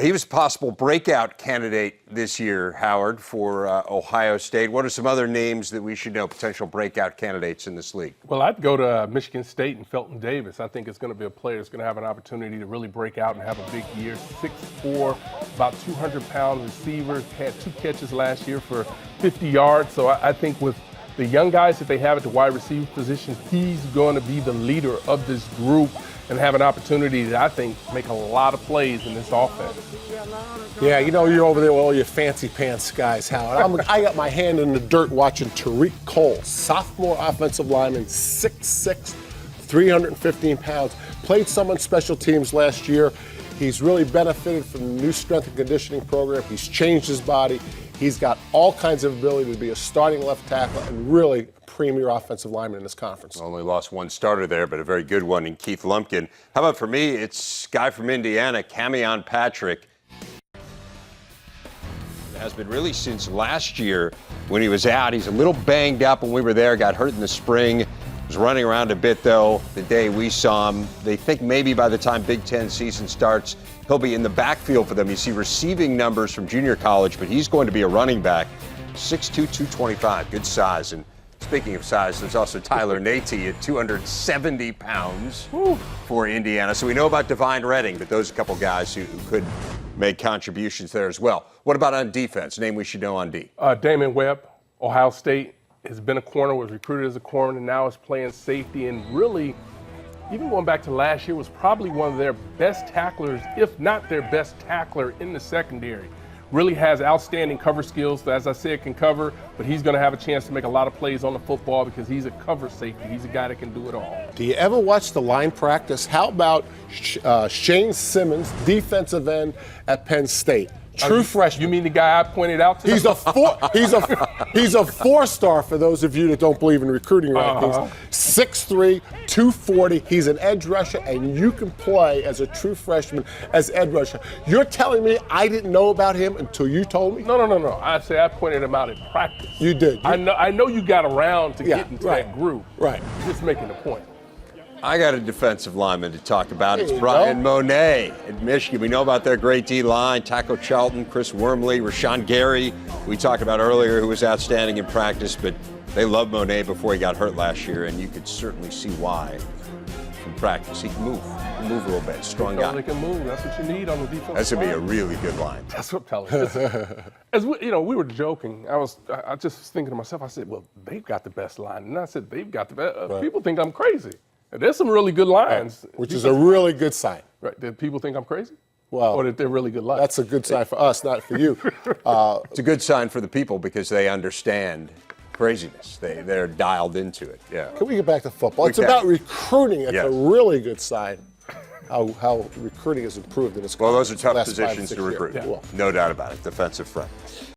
He was a possible breakout candidate this year, Howard, for Ohio State. What are some other names that we should know, potential breakout candidates in this league? Well, I'd go to Michigan State and Felton Davis. I think it's going to be a player that's going to have an opportunity to really break out and have a big year. 6'4", about 200-pound receiver, had 2 catches last year for 50 yards. So I think with the young guys that they have at the wide receiver position, he's going to be the leader of this group and have an opportunity to, I think, make a lot of plays in this offense. Yeah, you know, you're over there with all your fancy pants guys, Howard. I got my hand in the dirt watching Tariq Cole, sophomore offensive lineman, 6'6", 315 pounds. Played some on special teams last year. He's really benefited from the new strength and conditioning program. He's changed his body. He's got all kinds of ability to be a starting left tackle and really premier offensive lineman in this conference. Only lost one starter there, but a very good one in Keith Lumpkin. How about for me, it's guy from Indiana, Camion Patrick. Has been really since last year when he was out. He's a little banged up when we were there, got hurt in the spring. Was running around a bit, though, the day we saw him. They think maybe by the time Big Ten season starts, he'll be in the backfield for them. You see receiving numbers from junior college, but he's going to be a running back. 6'2", 225, good size. And speaking of size, there's also Tyler Natey at 270 pounds for Indiana. So we know about Divine Redding, but those are a couple guys who could make contributions there as well. What about on defense? Name we should know on D. Damon Webb, Ohio State, has been a corner, was recruited as a corner, and now is playing safety. And really, even going back to last year, was probably one of their best tacklers, if not their best tackler in the secondary. Really has outstanding cover skills. As I said, can cover, but he's going to have a chance to make a lot of plays on the football because he's a cover safety. He's a guy that can do it all. Do you ever watch the line practice? How about Shane Simmons, defensive end at Penn State? True freshman. You mean the guy I pointed out to? He's a four-star for those of you that don't believe in recruiting rankings. 6'3", 240. He's an edge rusher, and you can play as a true freshman as edge rusher. You're telling me I didn't know about him until you told me? No. I pointed him out in practice. You did. I know you got around to get into that group. Right. Just making a point. I got a defensive lineman to talk about. It's Brian Monet at Michigan. We know about their great D-line, Taco Charlton, Chris Wormley, Rashawn Gerry, we talked about earlier, who was outstanding in practice, but they loved Monet before he got hurt last year, and you could certainly see why from practice. He can move a little bit. Strong guy. He can move. That's what you need on the defense. That's going to be a really good line. That's what I'm telling you. As we were joking, I just was thinking to myself, I said, well, they've got the best line. And I said, they've got the best. People think I'm crazy. There's some really good lines. Which is a really good sign. Right. Did people think I'm crazy? Well, or that they're really good lines? That's a good sign for us, not for you. It's a good sign for the people because they understand craziness. They're dialed into it. Yeah. Can we get back to football? It's about recruiting. It's a really good sign how recruiting has improved in this country. Well, those are tough positions to recruit. Yeah. No doubt about it. Defensive front.